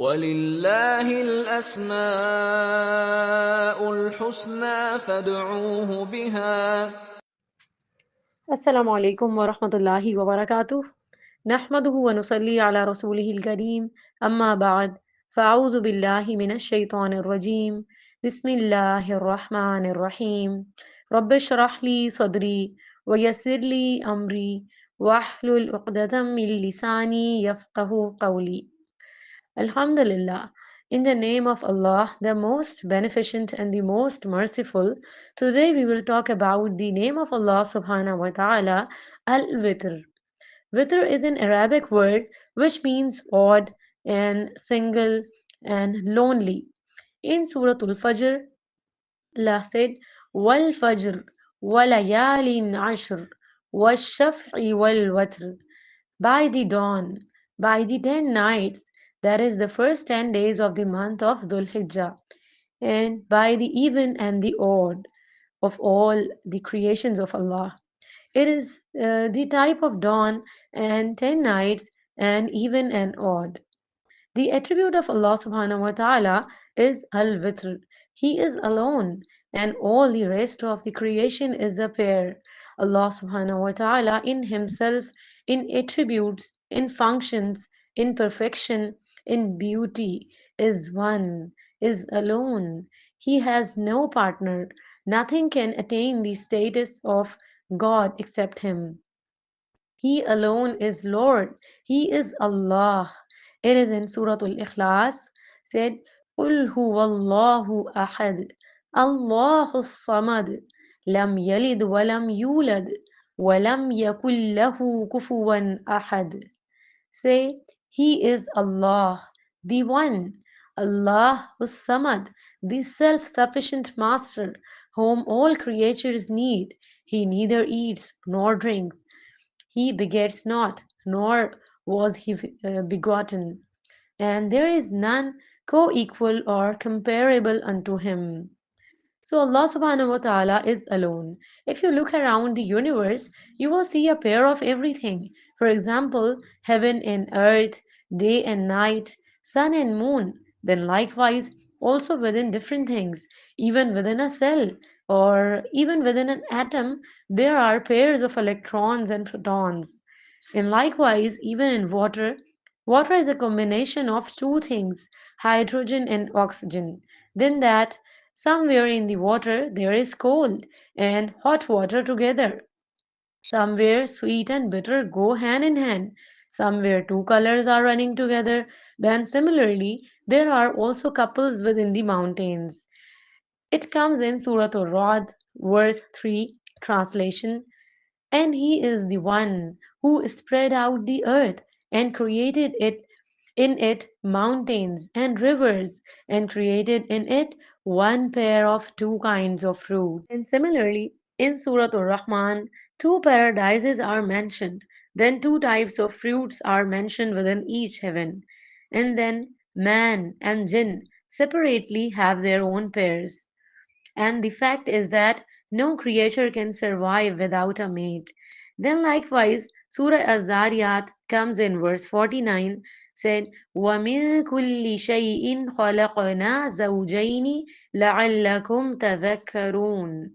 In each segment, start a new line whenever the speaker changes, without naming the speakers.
وَلِلَّهِ الْأَسْمَاءُ الْحُسْنَى فَادْعُوهُ بِهَا.
السلام عليكم ورحمة الله وبركاته. نحمده ونصلي على رسوله الكريم. أما بعد، فأعوذ بالله من الشيطان الرجيم. بسم الله الرحمن الرحيم. رب اشرح لي صدري ويسر لي أمري واحلل عقدة من لساني يفقه قولي. Alhamdulillah. In the name of Allah, the most beneficent and the most merciful, today we will talk about the name of Allah subhanahu wa ta'ala, Al-Witr. Witr is an Arabic word which means odd and single and lonely. In Surah Al-Fajr, Allah said, Wal Fajr, Walayalin Ashr, Washaf'i wal Watr. By the dawn, by the 10 nights, that is the first 10 days of the month of Dhul Hijjah, and by the even and the odd of all the creations of Allah. It is the type of dawn and 10 nights and even and odd. The attribute of Allah subhanahu wa ta'ala is Al-Witr. He is alone and all the rest of the creation is a pair. Allah subhanahu wa ta'ala in himself, in attributes, in functions, in perfection, in beauty, is one, is alone. He has no partner. Nothing can attain the status of God except him. He alone is Lord. He is Allah. It is in Surah Al-Ikhlas said, قُلْ هُوَ اللَّهُ أَحَدٌ اللَّهُ الصَّمَدُ لَمْ يَلِدْ وَلَمْ يُولَدْ وَلَمْ يَكُنْ لَهُ كُفُوًا أَحَدٌ. Say, He is Allah, the One, Allah Samad, the self-sufficient Master, whom all creatures need. He neither eats nor drinks. He begets not, nor was he begotten, and there is none co-equal or comparable unto him. So Allah subhanahu wa ta'ala is alone. If you look around the universe, you will see a pair of everything. For example, heaven and earth, day and night, sun and moon. Then likewise, also within different things, even within a cell or even within an atom, there are pairs of electrons and protons. And likewise, even in water, water is a combination of two things, hydrogen and oxygen. Then that somewhere in the water there is cold and hot water together. Somewhere sweet and bitter go hand in hand. Somewhere two colors are running together. Then similarly, there are also couples within the mountains. It comes in Surah Al-Ra'd, verse 3, translation. And he is the one who spread out the earth and created it in it mountains and rivers, and created in it one pair of two kinds of fruit. And similarly, in Surah Ar-Rahman, two paradises are mentioned, then two types of fruits are mentioned within each heaven, and then man and jinn separately have their own pairs. And the fact is that no creature can survive without a mate. Then likewise, Surah Az-Zariyat comes in verse 49, said, وَمِن كُلِّ شَيْءٍ خَلَقْنَا زَوْجَيْنِ لَعَلَّكُمْ تَذَكَّرُونَ.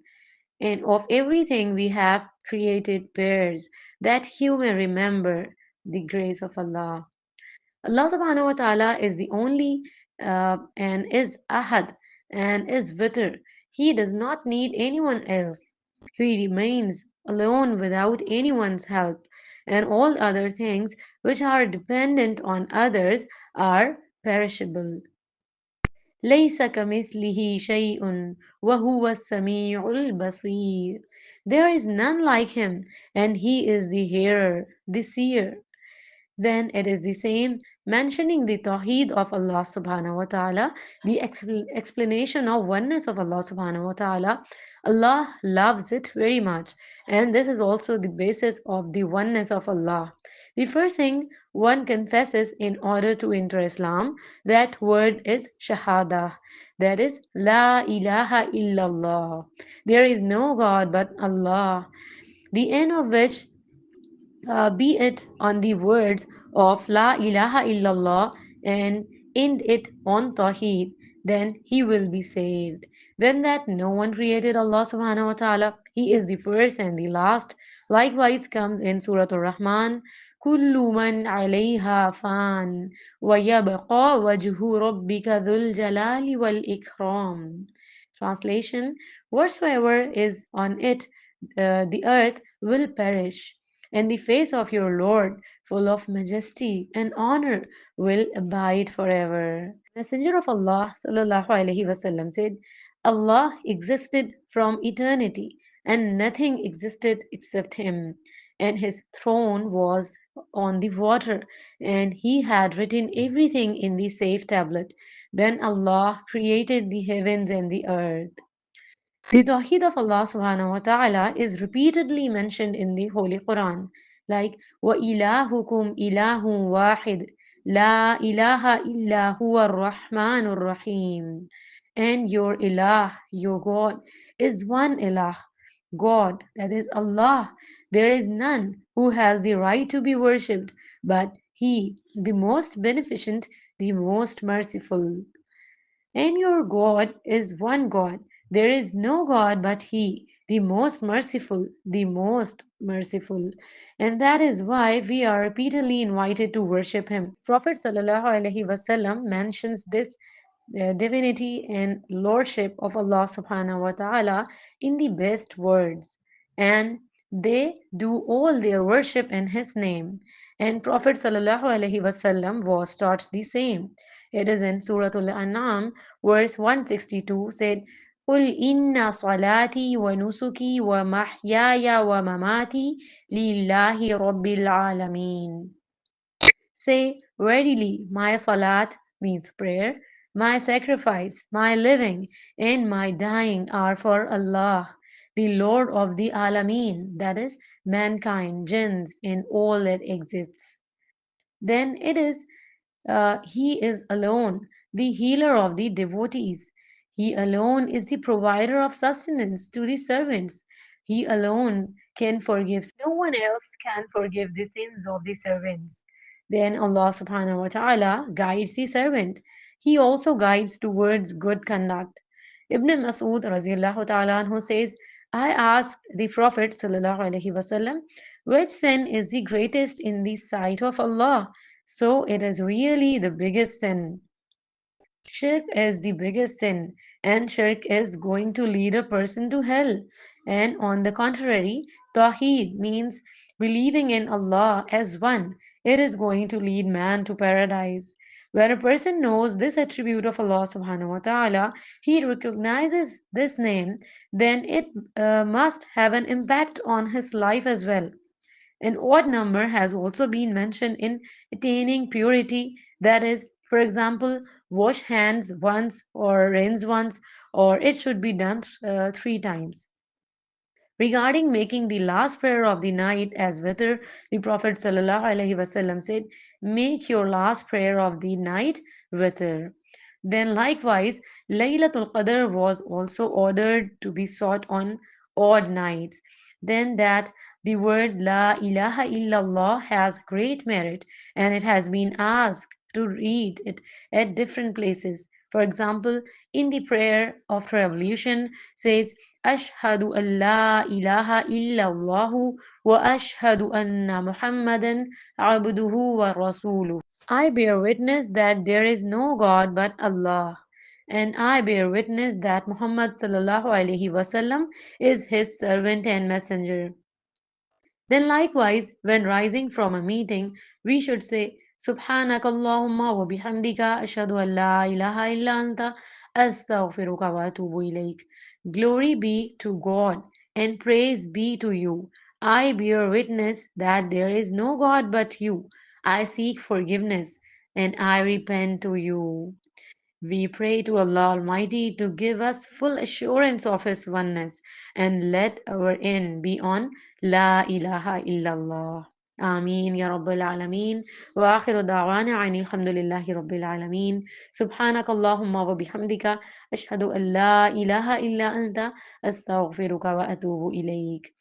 And of everything we have created pairs, that you may remember the grace of Allah. Allah subhanahu wa ta'ala is the only and is Ahad and is Witr. He does not need anyone else. He remains alone without anyone's help, and all other things which are dependent on others are perishable. ليس كمثله شيء وهو السميع البصير. There is none like him, and he is the hearer, the seer. Then it is the same mentioning the Tawheed of Allah subhanahu wa ta'ala, the explanation of oneness of Allah subhanahu wa ta'ala. Allah loves it very much, and this is also the basis of the oneness of Allah. The first thing one confesses in order to enter Islam, that word is Shahada. That is La ilaha illallah. There is no God but Allah. The end of which be it on the words of La ilaha illallah and end it on Tawheed, then he will be saved. Then that no one created Allah subhanahu wa ta'ala, He is the first and the last. Likewise comes in Surah Ar-Rahman, كل من عليها فان ويبقى وجه ربك ذو الجلال والإكرام. Translation: Whatsoever is on it, the earth will perish, and the face of your Lord, full of majesty and honor, will abide forever. Messenger of Allah sallallahu alaihi wasallam said, Allah existed from eternity, and nothing existed except Him, and His throne was on the water, and He had written everything in the safe tablet. Then Allah created the heavens and the earth. The Tawheed of Allah subhanahu wa ta'ala is repeatedly mentioned in the Holy Quran, like وَإِلَهُكُمْ إِلَهٌ وَاحِدٌ لَا إِلَهَ إِلَّا هُوَ الرَّحْمَنُ الرَّحِيمُ. And your ilah, your God, is one ilah, God, that is Allah. There is none who has the right to be worshipped but He, the most beneficent, the most merciful. And your God is one God. There is no God but He, the most merciful, the most merciful. And that is why we are repeatedly invited to worship Him. Prophet ﷺ mentions this divinity and lordship of Allah subhanahu wa ta'ala in the best words. And they do all their worship in His name. And Prophet ﷺ was taught the same. It is in Surah Al-An'am, verse 162 said, قل إن صلاتي ونسكي ومحياي ومماتي لله رب العالمين. Say, verily, my salat means prayer, my sacrifice, my living, and my dying are for Allah, the Lord of the Alameen, that is, mankind, jinns, and all that exists. Then it is He is alone, the healer of the devotees. He alone is the provider of sustenance to the servants. He alone can forgive. No one else can forgive the sins of the servants. Then Allah subhanahu wa ta'ala guides the servant. He also guides towards good conduct. Ibn Mas'ud radiallahu ta'ala anhu says, I asked the Prophet sallallahu alaihi wasallam, which sin is the greatest in the sight of Allah? So it is really the biggest sin. Shirk is the biggest sin, and shirk is going to lead a person to hell. And on the contrary, Tawheed means believing in Allah as one. It is going to lead man to paradise. When a person knows this attribute of Allah subhanahu wa ta'ala, he recognizes this name, then it must have an impact on his life as well. An odd number has also been mentioned in attaining purity, that is, for example, wash hands once or rinse once, or it should be done 3 times. Regarding making the last prayer of the night as witr, the Prophet ﷺ said, make your last prayer of the night witr. Then likewise, Laylatul Qadr was also ordered to be sought on odd nights. Then that the word La ilaha illallah has great merit, and it has been asked to read it at different places. For example, in the prayer of revolution says, أشهد أن لا إله إلا الله وأشهد أن محمدا عبده ورسوله. I bear witness that there is no God but Allah, and I bear witness that Muhammad sallallahu alaihi wasallam is his servant and messenger. Then likewise, when rising from a meeting, we should say, سبحانك اللهم وبحمدك أشهد أن لا إله إلا أنت أستغفرك وأتوب إليك. Glory be to God and praise be to you. I bear witness that there is no God but you. I seek forgiveness and I repent to you. We pray to Allah Almighty to give us full assurance of His oneness and let our end be on La ilaha illallah. آمين يا رب العالمين وآخر دعوانا عن الحمد لله رب العالمين سبحانك اللهم وبحمدك أشهد أن لا إله إلا أنت أستغفرك وأتوب إليك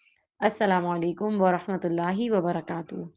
السلام عليكم ورحمة الله وبركاته